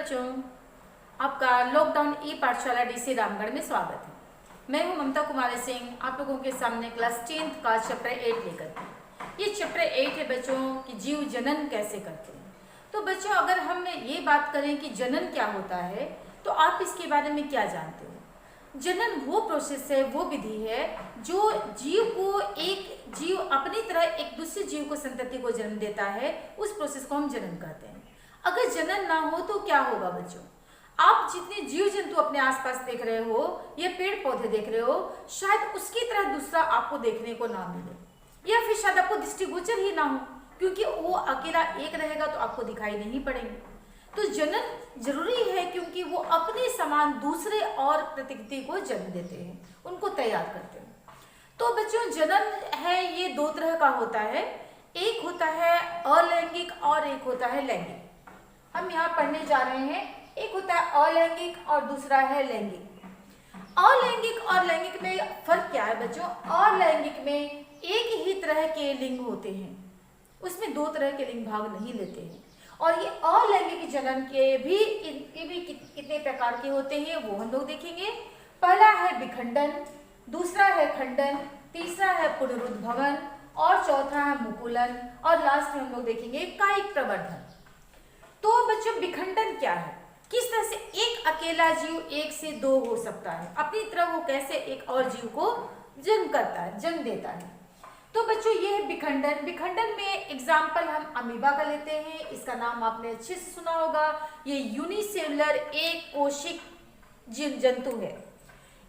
बच्चों, आपका लॉकडाउन ई पाठशाला डीसी रामगढ़ में स्वागत है। मैं हूं ममता कुमारी सिंह, आप लोगों के सामने क्लास 10th का चैप्टर 8 लेकर के। ये चैप्टर 8 है बच्चों कि जीव जनन कैसे करते हैं। तो बच्चों, अगर हम ये बात करें कि जनन क्या होता है तो आप इसके बारे में क्या जानते हो? जनन वो प्रोसेस है, वो विधि है जो जीव को, एक जीव अपनी तरह एक दूसरे जीव को, संतति को जन्म देता है। उस प्रोसेस को हम जनन कहते हैं। अगर जनन ना हो तो क्या होगा बच्चों? आप जितने जीव जंतु अपने आसपास देख रहे हो या पेड़ पौधे देख रहे हो, शायद उसकी तरह दूसरा आपको देखने को ना मिले, या फिर शायद आपको दृष्टिगोचर ही ना हो, क्योंकि वो अकेला एक रहेगा तो आपको दिखाई नहीं पड़ेंगे। तो जनन जरूरी है क्योंकि वो अपने समान दूसरे और प्रकृति को जन्म देते हैं, उनको तैयार करते हैं। तो बच्चों, जनन है ये दो तरह का होता है। एक होता है अलैंगिक और एक होता है लैंगिक। हम यहाँ पढ़ने जा रहे हैं। एक होता है अलैंगिक और दूसरा है लैंगिक। अलैंगिक और लैंगिक में फर्क क्या है बच्चों? अलैंगिक में एक ही तरह के लिंग होते हैं, उसमें दो तरह के लिंग भाग नहीं लेते हैं। और ये अलैंगिक जनन के भी कितने प्रकार के होते हैं वो हम लोग देखेंगे। पहला है विखंडन, दूसरा है खंडन, तीसरा है पुनरुद्भवन और चौथा है मुकुलन, और लास्ट में हम लोग देखेंगे कायिक प्रवर्धन। तो बच्चों, विखंडन क्या है? किस तरह से एक अकेला जीव एक से दो हो सकता है, अपनी तरह वो कैसे एक और जीव को जन्म करता है, जन्म देता है। तो बच्चों, ये है विखंडन। विखंडन में एग्जाम्पल हम अमीबा का लेते हैं। इसका नाम आपने अच्छे से सुना होगा। ये यूनिसेलुलर एक कोशिक जंतु है।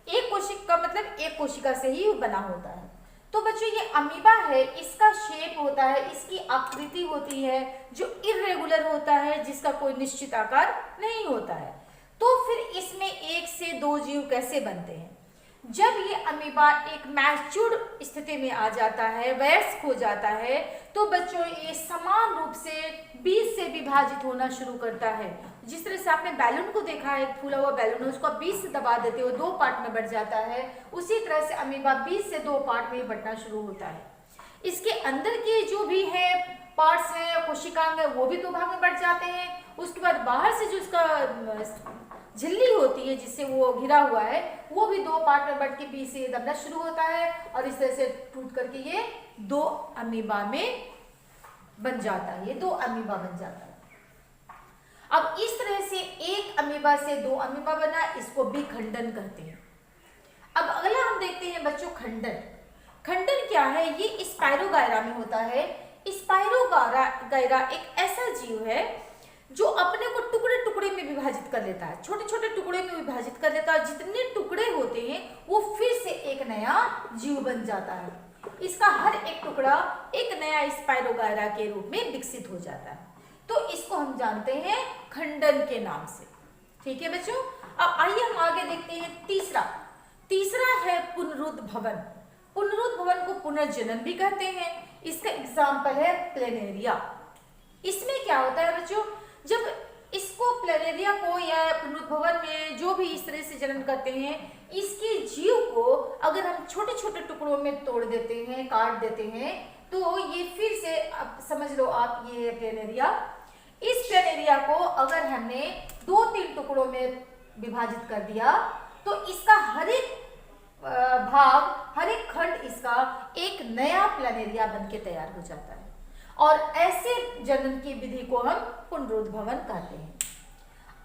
एक कोशिक का मतलब एक कोशिका से ही बना होता है। तो बच्चों, ये अमीबा है, इसका शेप होता है, इसकी आकृति होती है जो इर्रेगुलर होता है, जिसका कोई निश्चित आकार नहीं होता है। तो फिर इसमें एक से दो जीव कैसे बनते हैं? जब ये अमीबा एक मैच्योर्ड स्थिति में आ जाता है, वयस्क हो जाता है, तो बच्चों ये समान रूप से बीज से विभाजित होना शुरू करता है। जिस तरह से आपने बैलून को देखा है, एक फूला हुआ बैलून है, उसको बीज से दबा देते हो, दो पार्ट में बट जाता है। उसी तरह से अमीबा बीज से दो पार्ट में बटना शुरू होता है। इसके अंदर के जो भी है पार्ट्स हैं, कोशिकांग है, वो भी दो भाग में बट जाते हैं। उसके बाद बाहर से जो उसका झिल्ली होती है जिससे वो घिरा हुआ है, वो भी दो पार्ट में बट के बीच से दबना शुरू होता है, और इस तरह से टूट करके ये दो अमीबा में बन जाता है। ये दो अमीबा बन जाता है। अब इस तरह से एक अमीबा से दो अमीबा बना, इसको विखंडन कहते हैं। अब अगला हम देखते हैं बच्चों खंडन। खंडन क्या है? ये स्पाइरोगायरा में होता है। स्पाइरोगायरा एक ऐसा जीव है जो अपने को टुकड़े टुकड़े में विभाजित कर लेता है, छोटे छोटे टुकड़े में विभाजित कर लेता है। जितने टुकड़े होते हैं वो फिर से एक नया जीव बन जाता है। इसका हर एक टुकड़ा एक नया स्पाइरोगायरा के रूप में विकसित हो जाता है। तो इसको हम जानते हैं खंडन के नाम से। ठीक है बच्चों, अब आइए हम आगे देखते हैं तीसरा है पुनरुद्भवन। पुनरुद्भवन को पुनर्जनन भी कहते हैं। इसका एग्जाम्पल है प्लेनेरिया। इसमें क्या होता है बच्चों? जब इसको प्लेनेरिया को या पुनरुद्भवन में जो भी इस तरह से जनन करते हैं, इसके जीव को अगर हम छोटे छोटे टुकड़ों में तोड़ देते हैं, काट देते हैं, तो ये फिर से, अब समझ लो आप, ये प्लेनेरिया। इस प्लेनेरिया को अगर हमने 2-3 टुकड़ों में विभाजित कर दिया तो इसका हर एक भाग, हर एक खंड इसका एक नया प्लेनेरिया बन के तैयार हो जाता है। और ऐसे जनन की विधि को हम पुनरुद्भवन कहते हैं।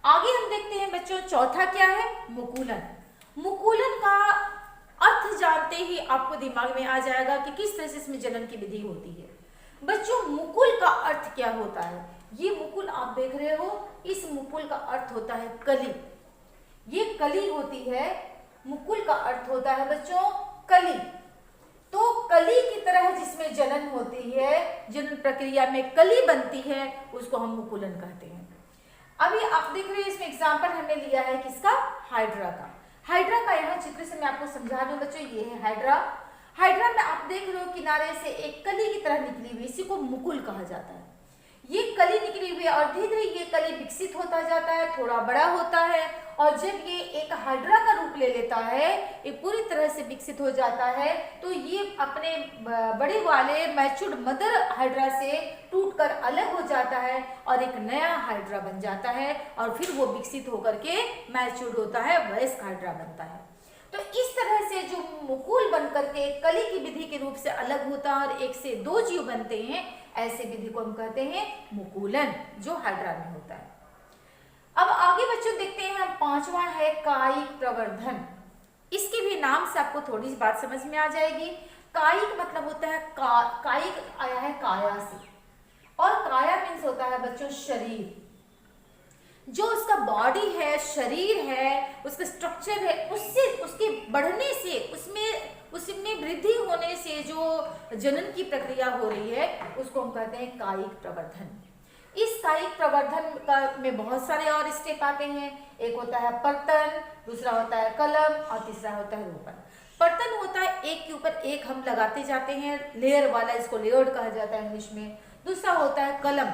आगे हम देखते हैं बच्चों चौथा क्या है? मुकुलन। मुकुलन का अर्थ जानते ही आपको दिमाग में आ जाएगा कि किस तरह से इसमें जनन की विधि होती है। बच्चों, मुकुल का अर्थ क्या होता है? ये मुकुल आप देख रहे हो, इस मुकुल का अर्थ होता है कली। ये कली होती है। मुकुल का अर्थ होता है बच्चों कली। तो कली की तरह जिसमें जनन होती है, जनन प्रक्रिया में कली बनती है, उसको हम मुकुलन कहते हैं। अभी आप देख रहे हैं इसमें एग्जाम्पल हमने लिया है किसका? हाइड्रा का। हाइड्रा का यहाँ चित्र से मैं आपको समझा रही हूँ बच्चों। ये है हाइड्रा। हाइड्रा में आप देख रहे हो किनारे से एक कली की तरह निकली हुई, इसी को मुकुल कहा जाता है। ये कली निकली हुई है और धीरे धीरे ये कली विकसित होता जाता है, थोड़ा बड़ा होता है, और जब ये एक हाइड्रा का रूप ले लेता है, ये पूरी तरह से विकसित हो जाता है, तो ये अपने बड़े वाले मैच्योर्ड मदर हाइड्रा से टूट टूटकर अलग हो जाता है और एक नया हाइड्रा बन जाता है और फिर वो विकसित होकर के मैच्योर होता है, वयस्क हाइड्रा बनता है। तो इस तरह से जो मुकुल बनकर के कली की विधि के रूप से अलग होता है और एक से दो जीव बनते हैं, ऐसे विधि को हम कहते हैं मुकुलन, जो हाइड्रा में होता है। अब आगे बच्चों देखते हैं हम, पांचवा है कायिक प्रवर्धन। इसके भी नाम से आपको थोड़ी सी बात समझ में आ जाएगी। कायिक मतलब होता है कायिक आया है काया से, और काया मीन्स होता है बच्चों शरीर। जो उसका बॉडी है, शरीर है, उसका स्ट्रक्चर है, उससे उसके बढ़ने से, उसमें वृद्धि होने से जो जनन की प्रक्रिया हो रही है, उसको हम कहते हैं कायिक प्रवर्धन। इस कायिक प्रवर्धन में बहुत सारे और स्टेप आते हैं। एक होता है पर्तन, दूसरा होता है कलम और तीसरा होता है रोपण। पर्तन होता है एक के ऊपर एक हम लगाते जाते हैं, लेयर वाला, इसको लेयर्ड कहा जाता है इंग्लिश में। दूसरा होता है कलम।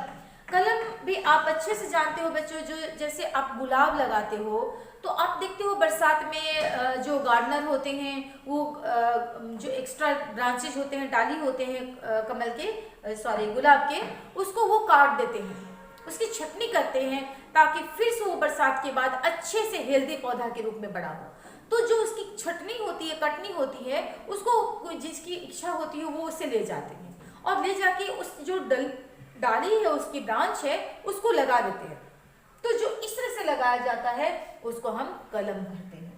कलम भी आप अच्छे से जानते हो बच्चों, जो जैसे आप गुलाब लगाते हो तो आप देखते हो बरसात में जो गार्डनर होते हैं वो जो एक्स्ट्रा ब्रांचेज होते हैं, डाली होते हैं कमल के गुलाब के, उसको वो काट देते हैं, उसकी छटनी करते हैं ताकि फिर से वो बरसात के बाद अच्छे से हेल्दी पौधा के रूप में बड़ा हो। तो जो उसकी छटनी होती है, कटनी होती है, उसको जिसकी इच्छा होती है वो उससे ले जाते हैं और ले जाके उस जो डाली है, उसकी ब्रांच है, उसको लगा देते हैं। तो जो इस तरह से लगाया जाता है उसको हम कलम कहते हैं।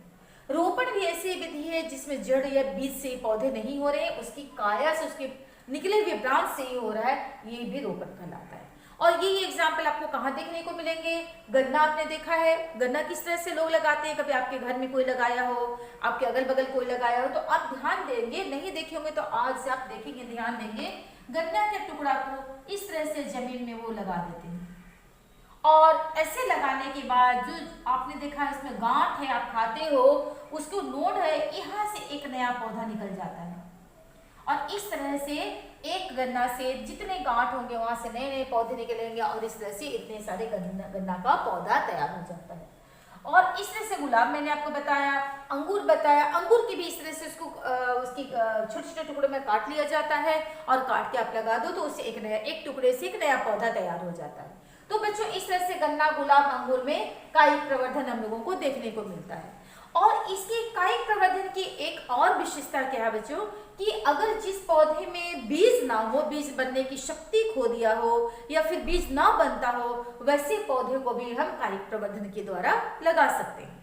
रोपण भी ऐसी विधि है जिसमें जड़ या बीज से पौधे नहीं हो रहे, उसकी काया से, उसके निकले हुए ब्रांच से ही हो रहा है, ये भी रोपण कहलाता है। और ये एग्जाम्पल आपको कहाँ देखने को मिलेंगे? गन्ना आपने देखा है, गन्ना किस तरह से लोग लगाते हैं, कभी आपके घर में कोई लगाया हो, आपके अगल बगल कोई लगाया हो तो आप ध्यान देंगे, नहीं देखे होंगे तो आज से आप देखेंगे, ध्यान देंगे। गन्ना के टुकड़ा को इस तरह से जमीन में वो लगा देते हैं और ऐसे लगाने के बाद जो आपने देखा है इसमें गांठ है, आप खाते हो, उसको नोड है, यहाँ से एक नया पौधा निकल जाता है। और इस तरह से एक गन्ना से जितने गांठ होंगे वहां से नए नए पौधे निकलेंगे और इस तरह से इतने सारे गन्ना का पौधा तैयार हो जाता है। और इस तरह से गुलाब मैंने आपको बताया, अंगूर बताया, अंगूर की भी इस तरह से उसकी छोटे छोटे टुकड़ों में काट लिया जाता है और काट के आप लगा दो तो उससे एक टुकड़े से एक नया पौधा तैयार हो जाता है। तो बच्चों इस तरह से गन्ना, गुलाब, अंगूर में कायिक प्रवर्धन हम लोगों को देखने को मिलता है। और इसके कायिक प्रवर्धन की एक और विशेषता क्या है बच्चों, कि अगर जिस पौधे में बीज ना हो, बीज बनने की शक्ति खो दिया हो या फिर बीज ना बनता हो, वैसे पौधे को भी हम कायिक प्रवर्धन के द्वारा लगा सकते हैं।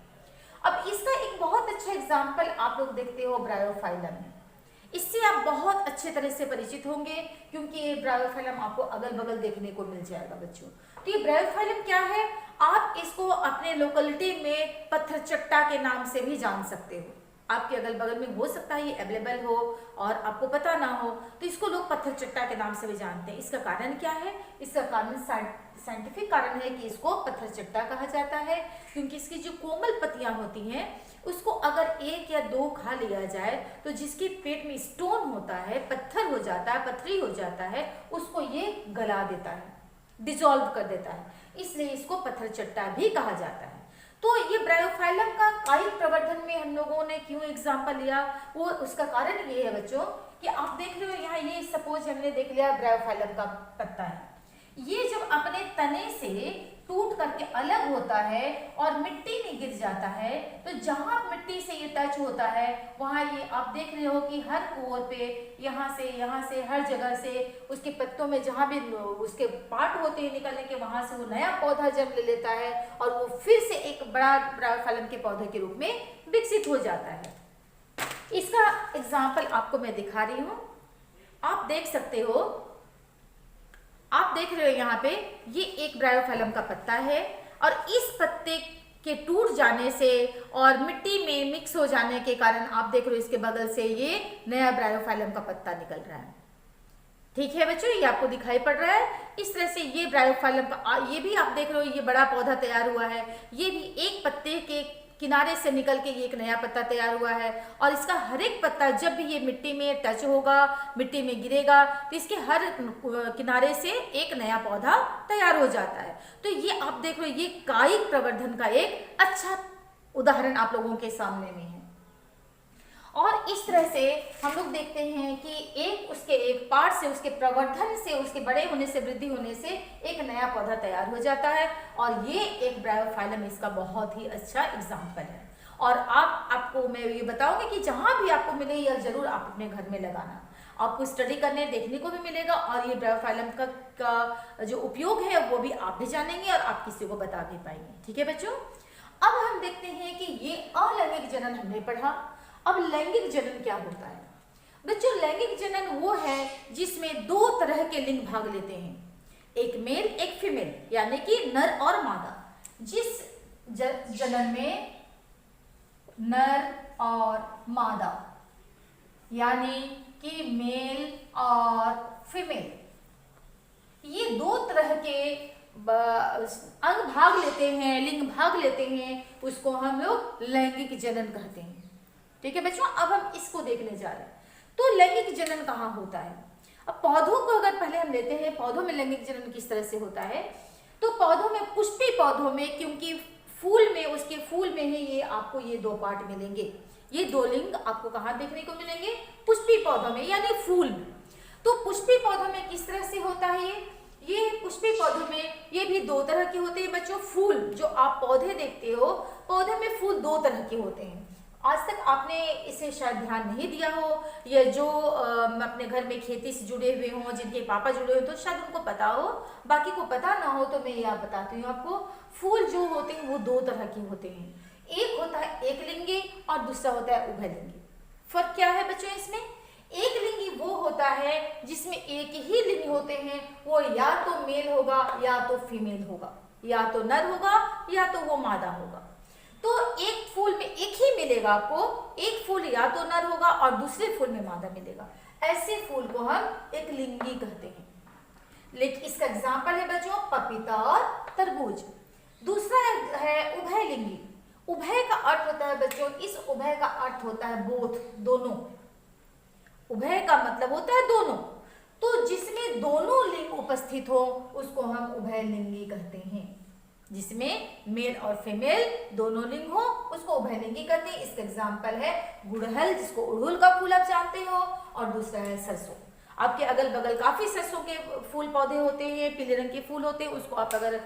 अब इसका एक बहुत अच्छा एग्जाम्पल आप लोग देखते हो ब्रायोफाइलम। इससे आप बहुत अच्छे तरह से परिचित होंगे क्योंकि ये ब्रायोफाइलम आपको अगल बगल देखने को मिल जाएगा बच्चों। तो ये ब्रायोफाइलम क्या है, आप इसको अपने लोकेलिटी में पत्थर चट्टा के नाम से भी जान सकते हो। आपके अगल बगल में हो सकता है ये अवेलेबल हो और आपको पता ना हो, तो इसको लोग पत्थर चट्टा के नाम से भी जानते हैं। इसका कारण क्या है? इसका कारण साइंटिफिक कारण है कि इसको पत्थर चट्टा कहा जाता है क्योंकि इसकी जो कोमल पत्तियां होती हैं उसको अगर एक या दो खा लिया जाए तो जिसके पेट में स्टोन होता है, पत्थर हो जाता है, पथरी हो जाता है, उसको ये गला देता है, डिसॉल्व कर देता है, इसलिए इसको पत्थर चट्टा भी कहा जाता है। तो ये ब्रायोफाइलम का कायिक प्रवर्धन में हम लोगों ने क्यों एग्जाम्पल लिया, वो उसका कारण ये है बच्चों कि आप देख रहे हो यहाँ, ये सपोज हमने देख लिया ब्रायोफाइलम का पत्ता है, ये जब अपने तने से टूट करके अलग होता है और मिट्टी में गिर जाता है तो जहां मिट्टी से ये टच होता है वहां ये आप देख रहे हो कि हर कोर पे यहाँ से हर जगह से उसके पत्तों में जहां भी उसके पार्ट होते हैं निकलने के, वहां से वो नया पौधा जन्म ले लेता है और वो फिर से एक बड़ा ब्रायोफाइलम के पौधे के रूप में विकसित हो जाता है। इसका एग्जाम्पल आपको मैं दिखा रही हूँ, आप देख सकते हो, आप देख रहे हो यहाँ पे ये एक ब्रायोफाइलम का पत्ता है और इस पत्ते के टूट जाने से और मिट्टी में मिक्स हो जाने के कारण आप देख रहे हो इसके बगल से ये नया ब्रायोफाइलम का पत्ता निकल रहा है। ठीक है बच्चों, ये आपको दिखाई पड़ रहा है। इस तरह से ये ब्रायोफाइलम का ये भी आप देख रहे हो, ये बड़ा पौधा तैयार हुआ है, ये भी एक पत्ते के किनारे से निकल के ये एक नया पत्ता तैयार हुआ है और इसका हर एक पत्ता जब भी ये मिट्टी में टच होगा, मिट्टी में गिरेगा तो इसके हर किनारे से एक नया पौधा तैयार हो जाता है। तो ये आप देख रहे हो, ये कायिक प्रवर्धन का एक अच्छा उदाहरण आप लोगों के सामने में है। और इस तरह से हम लोग देखते हैं कि एक पार्ट से, उसके प्रवर्धन से, उसके बड़े होने से, वृद्धि होने से एक नया पौधा तैयार हो जाता है। और ये एक ब्रायोफाइलम इसका बहुत ही अच्छा एग्जाम्पल है। और आपको मैं ये बताऊंगी कि जहां भी आपको मिले यह जरूर आप अपने घर में लगाना। आपको स्टडी करने देखने को भी मिलेगा और ये ब्रायोफाइलम का जो उपयोग है वो भी आप भी जानेंगे और आप किसी को बता भी पाएंगे। ठीक है बच्चों, अब हम देखते हैं कि ये अलैंगिक जनन हमने पढ़ा। अब लैंगिक जनन क्या होता है बच्चों? लैंगिक जनन वो है जिसमें दो तरह के लिंग भाग लेते हैं, एक मेल एक फीमेल, यानी कि नर और मादा। जिस जनन में नर और मादा यानी कि मेल और फीमेल, ये दो तरह के अंग भाग लेते हैं, लिंग भाग लेते हैं, उसको हम लोग लैंगिक जनन कहते हैं। ठीक है बच्चों, अब हम इसको देखने जा रहे हैं। तो लैंगिक जनन कहाँ होता है? अब पौधों को अगर पहले हम लेते हैं, पौधों में लैंगिक जनन किस तरह से होता है? तो पौधों में, पुष्पी पौधों में, क्योंकि फूल में, उसके फूल में ही ये आपको ये दो पार्ट मिलेंगे, ये दो लिंग आपको कहाँ देखने को मिलेंगे? पुष्पी पौधों में, यानी फूल में। तो पुष्पी पौधों में किस तरह से होता है ये पुष्पी पौधों में ये भी दो तरह के होते हैं बच्चों। फूल जो आप पौधे देखते हो, पौधे में फूल दो तरह के होते हैं। आज तक आपने इसे शायद ध्यान नहीं दिया हो, या जो अपने घर में खेती से जुड़े हुए हों, जिनके पापा जुड़े हो, तो शायद उनको पता हो, बाकी को पता ना हो तो मैं यह बताती हूँ आपको। फूल जो होते हैं वो दो तरह के होते हैं, एक होता है एक लिंगी और दूसरा होता है उभयलिंगी। फर्क क्या है बच्चों इसमें? एक लिंगी वो होता है जिसमें एक ही लिंग होते हैं, वो या तो मेल होगा या तो फीमेल होगा, या तो नर होगा या तो वो मादा होगा। तो एक फूल में एक ही मिलेगा आपको, एक फूल या तो नर होगा और दूसरे फूल में मादा मिलेगा। ऐसे फूल को हम एक लिंगी कहते हैं। लेकिन इसका एग्जाम्पल है बच्चों पपीता और तरबूज। दूसरा है उभयलिंगी। उभय का अर्थ होता है बच्चों, इस उभय का अर्थ होता है बोथ, दोनों। उभय का मतलब होता है दोनों, तो जिसमें दोनों लिंग उपस्थित हो उसको हम उभयलिंगी कहते हैं। जिसमें मेल और फीमेल दोनों लिंग हो उसको उभयलिंगी कहते हैं। इसका एग्जाम्पल है गुड़हल, जिसको उड़हुल का फूल आप जानते हो, और दूसरा है सरसों। आपके अगल बगल काफी सरसों के फूल पौधे होते हैं, पीले रंग के फूल होते हैं, उसको आप अगर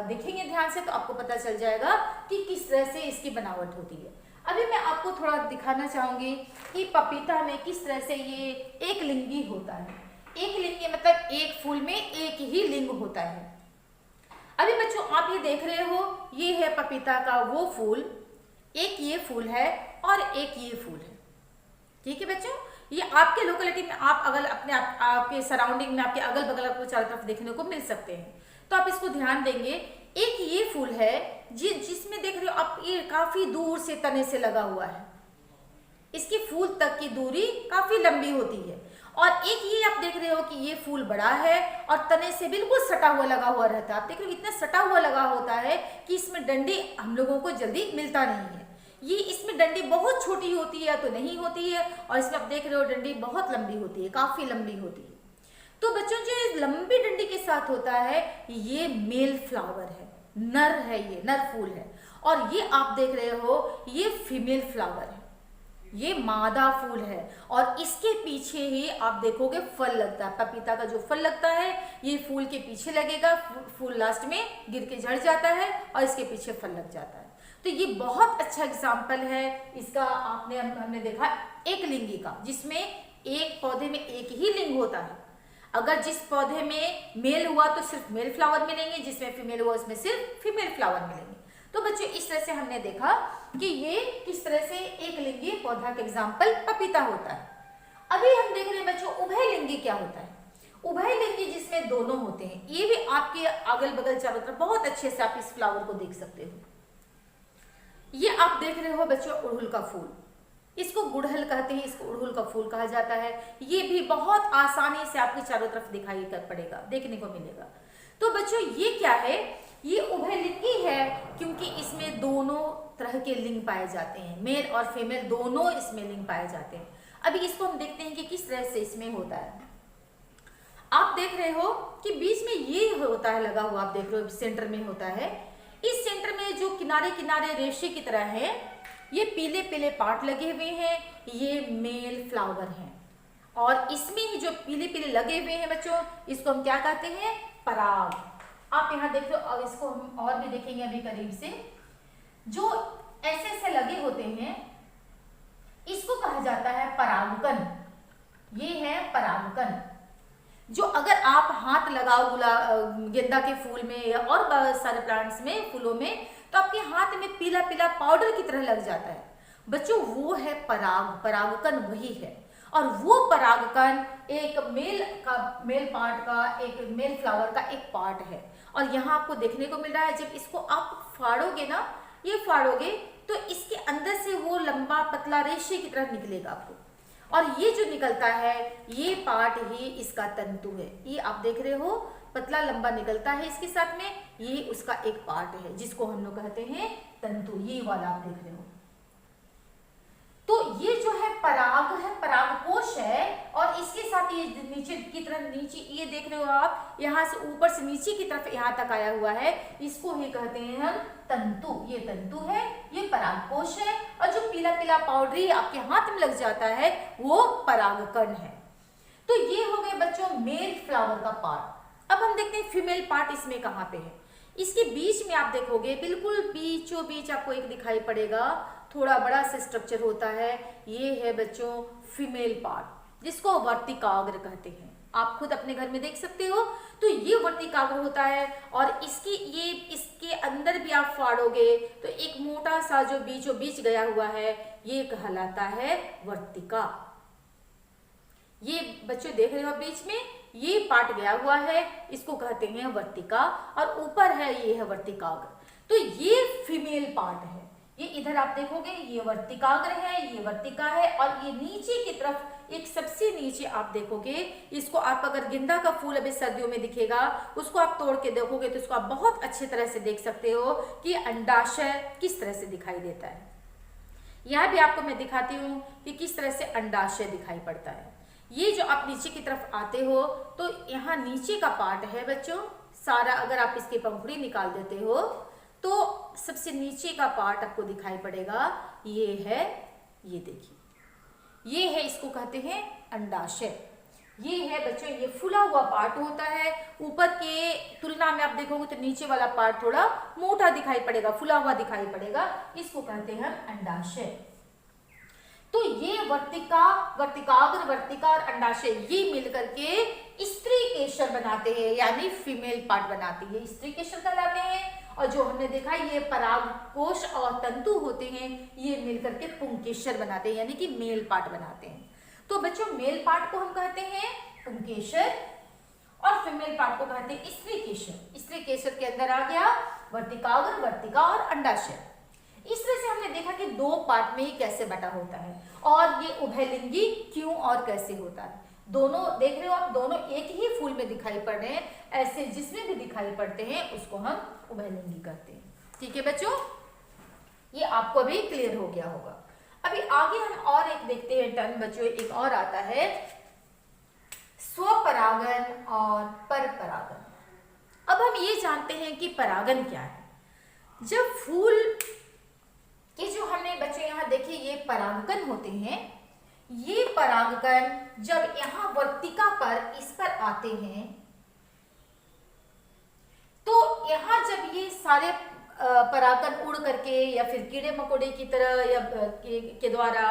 देखेंगे ध्यान से तो आपको पता चल जाएगा कि किस तरह से इसकी बनावट होती है। अभी मैं आपको थोड़ा दिखाना चाहूंगी कि पपीता में किस तरह से ये एक लिंगी होता है। एक लिंगी मतलब एक फूल में एक ही लिंग होता है। अभी बच्चों आप ये देख रहे हो, ये है पपीता का वो फूल, एक ये फूल है और एक ये फूल है। ठीक है बच्चों, ये आपके लोकेलिटी में आप अगर अपने आपके सराउंडिंग में, आपके अगल बगल आपको चारों तरफ देखने को मिल सकते हैं, तो आप इसको ध्यान देंगे। एक ये फूल है जिसमें देख रहे हो आप, ये काफी दूर से तने से लगा हुआ है, इसकी फूल तक की दूरी काफी लंबी होती है। और एक ये आप देख रहे हो कि ये फूल बड़ा है और तने से बिल्कुल सटा हुआ लगा हुआ रहता है। आप देख रहे हो इतना सटा हुआ लगा होता है कि इसमें डंडी हम लोगों को जल्दी मिलता नहीं है। ये इसमें डंडी बहुत छोटी होती है या तो नहीं होती है, और इसमें आप देख रहे हो डंडी बहुत लंबी होती है, काफी लंबी होती है। तो बच्चों जो लंबी डंडी के साथ होता है ये मेल फ्लावर है, नर है, ये नर फूल है। और ये आप देख रहे हो ये फीमेल फ्लावर है, ये मादा फूल है। और इसके पीछे ही आप देखोगे फल लगता है। पपीता का जो फल लगता है ये फूल के पीछे लगेगा, फूल लास्ट में गिर के झड़ जाता है और इसके पीछे फल लग जाता है। तो ये बहुत अच्छा एग्जाम्पल है इसका। हमने देखा एक लिंगी का, जिसमें एक पौधे में एक ही लिंग होता है। अगर जिस पौधे में मेल हुआ तो सिर्फ मेल फ्लावर मिलेंगे, जिसमें फीमेल हुआ उसमें सिर्फ फीमेल फ्लावर मिलेंगे। तो बच्चों इस तरह से हमने देखा कि ये किस तरह से एक लिंगी पौधा का एग्जाम्पल पपीता होता है। अभी हम देख रहे हैं बच्चों उभयलिंगी क्या होता है। उभयलिंगी जिसमें दोनों होते हैं, ये भी आपके अगल बगल चारों तरफ बहुत अच्छे से आप इस फ्लावर को देख सकते हो। ये आप देख रहे हो बच्चों उड़हुल का फूल, इसको गुड़हल कहते हैं, इसको उड़हुल का फूल कहा जाता है। ये भी बहुत आसानी से आपके चारों तरफ दिखाई पड़ेगा, देखने को मिलेगा। तो बच्चों ये क्या है, ये उभयलिंगी है क्योंकि इसमें दोनों तरह के लिंग पाए जाते हैं, मेल और फीमेल दोनों इसमें लिंग पाए जाते हैं। अभी इसको हम देखते हैं कि किस तरह से इसमें होता है। आप देख रहे हो कि बीच में ये होता है लगा हुआ, आप देख रहे हो सेंटर में होता है। इस सेंटर में जो किनारे किनारे रेशे की तरह है, ये पीले पीले पार्ट लगे हुए हैं, ये मेल फ्लावर हैं। और इसमें ही जो पीले पीले लगे हुए हैं बच्चों, इसको हम क्या कहते हैं? पराग। आप यहाँ देख लो, और इसको हम और भी देखेंगे अभी करीब से। जो ऐसे ऐसे लगे होते हैं इसको कहा जाता है परागकण। ये है परागकण। जो अगर आप हाथ लगाओ गेंदा के फूल में या और बहुत सारे प्लांट्स में, फूलों में, तो आपके हाथ में पीला पीला पाउडर की तरह लग जाता है बच्चों, वो है परागकण वही है। और वो परागकण एक मेल पार्ट का, एक मेल फ्लावर का एक पार्ट है। और यहाँ आपको देखने को मिल रहा है, जब इसको आप फाड़ोगे ना, ये फाड़ोगे तो इसके अंदर से वो लंबा पतला रेशे की तरह निकलेगा आपको। और ये जो निकलता है, ये पार्ट ही इसका तंतु है। ये आप देख रहे हो, पतला लंबा निकलता है इसके साथ में, ये उसका एक पार्ट है जिसको हम लोग कहते हैं तंतु। ये वाला आप देख रहे हो। तो ये जो है पराग है, परागकोश है। और इसके साथ ये नीचे की तरफ, नीचे ये देख रहे हो आप, यहाँ से ऊपर से नीचे की तरफ यहाँ तक आया हुआ है, इसको ही कहते हैं हम तंतु। ये तंतु है, ये परागकोश है। और जो पीला पीला पाउडरी आपके हाथ में लग जाता है, वो परागकण है। तो ये हो गए बच्चों मेल फ्लावर का पार्ट। अब हम देखते हैं फीमेल पार्ट इसमें कहाँ पे है। इसके बीच में आप देखोगे, बिल्कुल बीचों बीच आपको एक दिखाई पड़ेगा, थोड़ा बड़ा सा स्ट्रक्चर होता है। ये है बच्चों फीमेल पार्ट, जिसको वर्तिकाग्र कहते हैं। आप खुद अपने घर में देख सकते हो। तो ये वर्तिकाग्र होता है। और इसके अंदर भी आप फाड़ोगे तो एक मोटा सा जो बीचों बीच गया हुआ है, ये कहलाता है वर्तिका। ये बच्चों देख रहे हो बीच में, ये पार्ट गया हुआ है, इसको कहते हैं वर्तिका। और ऊपर है, ये है वर्तिकाग्र। तो ये फीमेल पार्ट है। ये इधर आप देखोगे, ये वर्तिकाग्र है, ये वर्तिका है। और ये नीचे की तरफ, एक सबसे नीचे आप देखोगे, इसको आप अगर गेंदा का फूल अभी सर्दियों में दिखेगा, उसको आप तोड़ के देखोगे तो उसको आप बहुत अच्छी तरह से देख सकते हो कि अंडाशय किस तरह से दिखाई देता है। यह भी आपको मैं दिखाती हूँ कि किस तरह से अंडाशय दिखाई पड़ता है। ये जो आप नीचे की तरफ आते हो, तो यहाँ नीचे का पार्ट है बच्चों सारा। अगर आप इसकी पंखुड़ी निकाल देते हो तो सबसे नीचे का पार्ट आपको दिखाई पड़ेगा। ये है, ये देखिए, ये है, इसको कहते हैं अंडाशय। ये है बच्चों, ये फूला हुआ पार्ट होता है। ऊपर के तुलना में आप देखोगे तो नीचे वाला पार्ट थोड़ा मोटा दिखाई पड़ेगा, फूला हुआ दिखाई पड़ेगा। इसको कहते हैं अंडाशय। तो ये वर्तिकाग्र, वर्तिका और अंडाशय, ये मिलकर के स्त्री केशर बनाते हैं, यानी फीमेल पार्ट बनाती है, स्त्री केशर कहलाते हैं। और जो हमने देखा, ये परागकोश और तंतु होते हैं, ये मिलकर के पुंकेसर बनाते हैं, यानी कि मेल पार्ट बनाते हैं। तो बच्चों मेल पार्ट को हम कहते हैं पुंकेसर और फीमेल पार्ट को कहते हैं स्त्री केशर। स्त्री केशर के अंदर आ गया वर्तिकाग्र, वर्तिका और अंडाशय। इस तरह से हमने देखा कि दो पार्ट में ही कैसे बटा होता है, और ये उभयलिंगी क्यों और कैसे होता है। दोनों देख रहे हो आप, दोनों एक ही फूल में दिखाई पड़ रहे हैं, ऐसे जिसमें भी दिखाई पड़ते हैं उसको हम उभयलिंगी कहते हैं। ठीक है बच्चों, ये आपको अभी क्लियर हो गया होगा। अभी आगे हम और एक देखते हैं टर्म बच्चों, एक और आता है स्वपरागन और परपरागन। अब हम ये जानते हैं कि परागन क्या है। जब फूल के जो हमने बच्चों यहाँ देखे, ये परागकण होते हैं। ये परागकण जब यहाँ वर्तिका पर, इस पर आते हैं, तो यहाँ जब ये सारे परागकण उड़ करके या फिर कीड़े मकोड़े की तरह या के द्वारा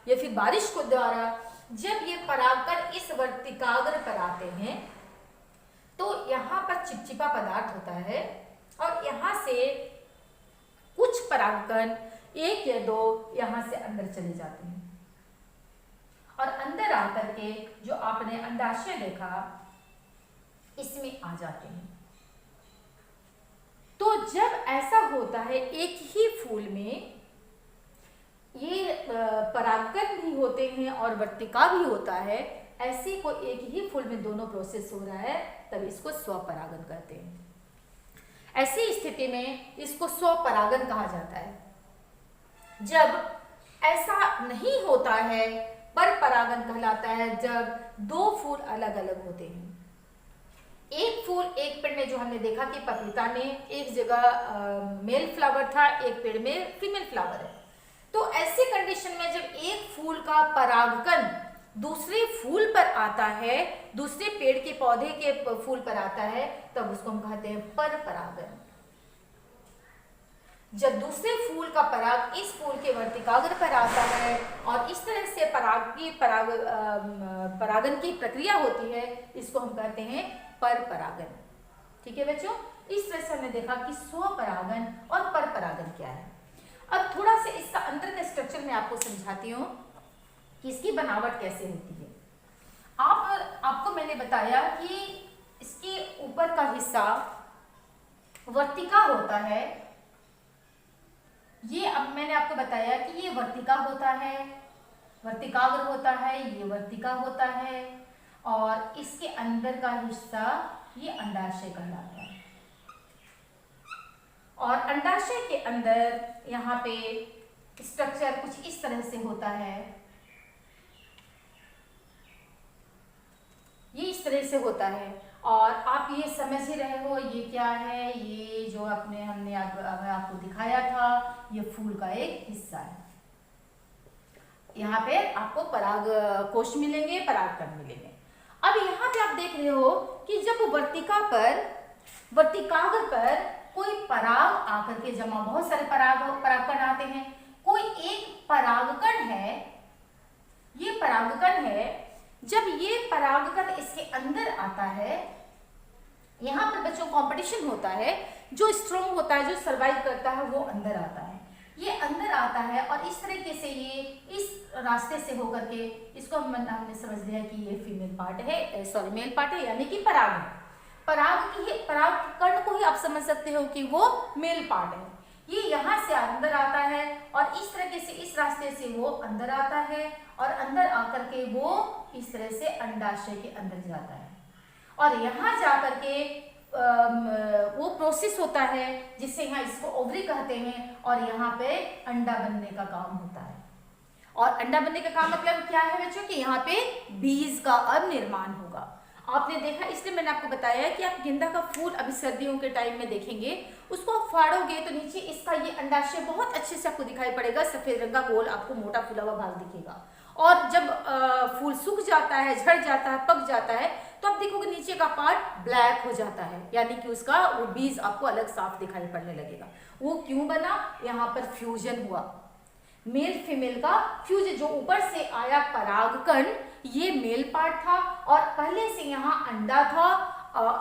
या फिर बारिश को द्वारा जब ये परागकण इस वर्तिकाग्र पर आते हैं, तो यहाँ पर चिपचिपा पदार्थ होता है। और यहाँ से कुछ परागकण, एक या दो, यहाँ से अंदर चले जाते हैं। और अंदर आकर के जो आपने अंडाशय देखा, इसमें आ जाते हैं। तो जब ऐसा होता है, एक ही फूल में ये परागकण भी होते हैं और वर्तिका भी होता है, ऐसे को एक ही फूल में दोनों प्रोसेस हो रहा है, तब इसको स्वपरागन कहते हैं। ऐसी स्थिति में इसको स्वपरागन कहा जाता है। जब ऐसा नहीं होता है, परपरागन कहलाता है जब दो फूल अलग अलग होते हैं। एक फूल, एक पेड़ में जो हमने देखा कि पपीता में एक जगह मेल फ्लावर था, एक पेड़ में फीमेल फ्लावर है। तो ऐसी कंडीशन में जब एक फूल का परागकण दूसरे फूल पर आता है, दूसरे पेड़ के पौधे के फूल पर आता है, तब उसको हम कहते हैं पर परागन। जब दूसरे फूल का पराग इस फूल के वर्तिकाग्र पर आता है और इस तरह से परागन की प्रक्रिया होती है, इसको हम कहते हैं पर परागन। ठीक है बच्चों, इस तरह से हमने देखा कि स्वपरागन और पर परागन क्या है। अब थोड़ा सा इसका अंदर का स्ट्रक्चर मैं आपको समझाती हूँ कि इसकी बनावट कैसे होती है। आपको मैंने बताया कि इसके ऊपर का हिस्सा वर्तिका होता है। ये अब मैंने आपको बताया कि ये वर्तिका होता है, वर्तिकाग्र होता है, ये वर्तिका होता है, और इसके अंदर का हिस्सा ये अंडाशय कहलाता है। और अंडाशय के अंदर यहाँ पे स्ट्रक्चर कुछ इस तरह से होता है, ये इस तरह से होता है। और आप ये समझ ही रहे हो ये क्या है, ये जो हमने आपको दिखाया था, ये फूल का एक हिस्सा है। यहाँ पे आपको पराग कोश मिलेंगे, परागकण मिलेंगे। अब यहाँ पे आप देख रहे हो कि जब वर्तिकाग्र पर कोई पराग आकर के जमा, बहुत सारे परागकण आते हैं, कोई एक परागकण है, ये परागकण है। जब ये परागकण इसके अंदर आता है, यहाँ पर बच्चों कंपटीशन होता है, जो स्ट्रॉन्ग होता है, जो सर्वाइव करता है, वो अंदर आता है। ये अंदर आता है और इस तरीके से ये इस रास्ते से होकर के, इसको हमने समझ लिया कि ये फीमेल पार्ट है, सॉरी मेल पार्ट है, यानी कि पराग है। परागकण को ही आप समझ सकते हो कि वो मेल पार्ट है। ये यहाँ से अंदर आता है और इस तरीके से इस रास्ते से वो अंदर आता है और अंदर आकर के वो इस तरह से अंडाशय के अंदर जाता है और यहाँ जाकर के वो प्रोसेस होता है जिससे यहाँ इसको ओवरी कहते हैं और यहाँ पे अंडा बनने का काम होता है। और अंडा बनने का काम मतलब क्या है बच्चों कि यहाँ पे बीज का अब निर्माण होगा। आपने देखा, इसलिए मैंने आपको बताया कि आप गेंदा का फूल अभी सर्दियों के टाइम में देखेंगे, उसको आप फाड़ोगे तो नीचे इसका ये अंडाशय बहुत अच्छे से आपको दिखाई पड़ेगा, सफेद रंग का गोल आपको मोटा फूला हुआ भाग दिखेगा। और जब फूल सूख जाता है, झड़ जाता है, पक जाता है, तो आप देखोगे नीचे का पार्ट ब्लैक हो जाता है, यानी कि उसका वो बीज आपको अलग साफ दिखाई पड़ने लगेगा। वो क्यों बना? यहाँ पर फ्यूजन हुआ, मेल फीमेल का फ्यूजन। जो ऊपर से आया परागकण ये मेल पार्ट था और पहले से यहाँ अंडा था,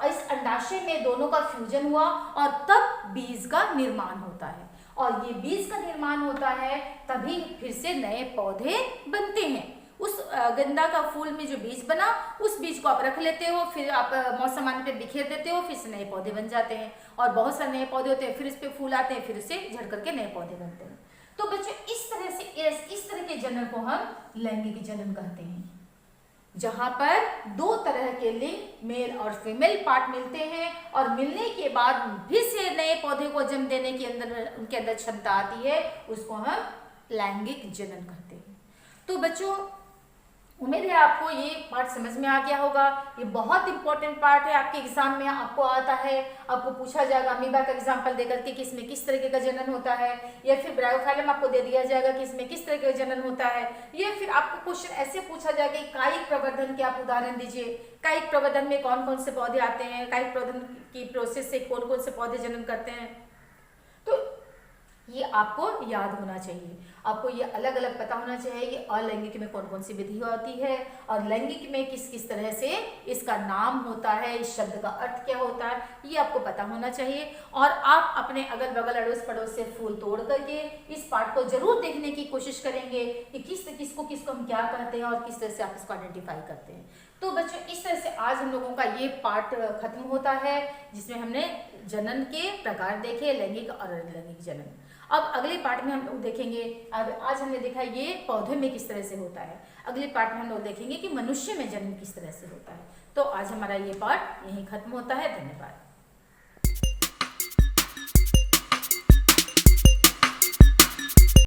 इस अंडाशय में दोनों का फ्यूजन हुआ और तब बीज का निर्माण होता है। और ये बीज का निर्माण होता है तभी फिर से नए पौधे बनते हैं। उस गेंदा का फूल में जो बीज बना, उस बीज को आप रख लेते हो, फिर आप मौसम आने पे बिखेर देते हो, फिर से नए पौधे बन जाते हैं और बहुत सारे नए पौधे होते हैं, फिर इस पे फूल आते हैं, फिर उससे झड़ करके नए पौधे बनते हैं। तो बच्चों इस तरह के जनन को हम लैंगिक जनन कहते हैं, जहां पर दो तरह के लिंग मेल और फीमेल पार्ट मिलते हैं और मिलने के बाद फिर से नए पौधे को जन्म देने के अंदर उनके अंदर क्षमता आती है, उसको हम लैंगिक जनन कहते हैं। तो बच्चों उम्मीद है आपको ये पार्ट समझ में आ गया होगा। ये बहुत इंपॉर्टेंट पार्ट है, आपके एग्जाम में आपको आता है, आपको पूछा जाएगा अमीबा का एग्जाम्पल देकर के कि इसमें किस तरीके का जनन होता है, या फिर ब्रायोफाइलम आपको दे दिया जाएगा कि इसमें किस तरह का जनन होता है, या फिर आपको क्वेश्चन ऐसे पूछा जाएगा कि कायिक प्रवर्धन के आप उदाहरण दीजिए, कायिक प्रवर्धन में कौन कौन से पौधे आते हैं, कायिक प्रवर्धन की प्रोसेस से कौन कौन से पौधे जनन करते हैं। तो ये आपको याद होना चाहिए, आपको ये अलग अलग पता होना चाहिए कि अलैंगिक में कौन कौन सी विधि होती है और लैंगिक में किस किस तरह से इसका नाम होता है, इस शब्द का अर्थ क्या होता है, ये आपको पता होना चाहिए। और आप अपने अगल बगल अड़ोस पड़ोस से फूल तोड़ करके इस पार्ट को जरूर देखने की कोशिश करेंगे कि किसको हम क्या कहते हैं और किस तरह से आप इसको आइडेंटिफाई करते हैं। तो बच्चों इस तरह से आज हम लोगों का ये पार्ट खत्म होता है जिसमें हमने जनन के प्रकार देखे, लैंगिक और अलैंगिक जनन। अब अगले पार्ट में हम लोग देखेंगे, अब आज हमने देखा ये पौधे में किस तरह से होता है, अगले पार्ट में हम लोग देखेंगे कि मनुष्य में जन्म किस तरह से होता है। तो आज हमारा ये पार्ट यहीं खत्म होता है। धन्यवाद।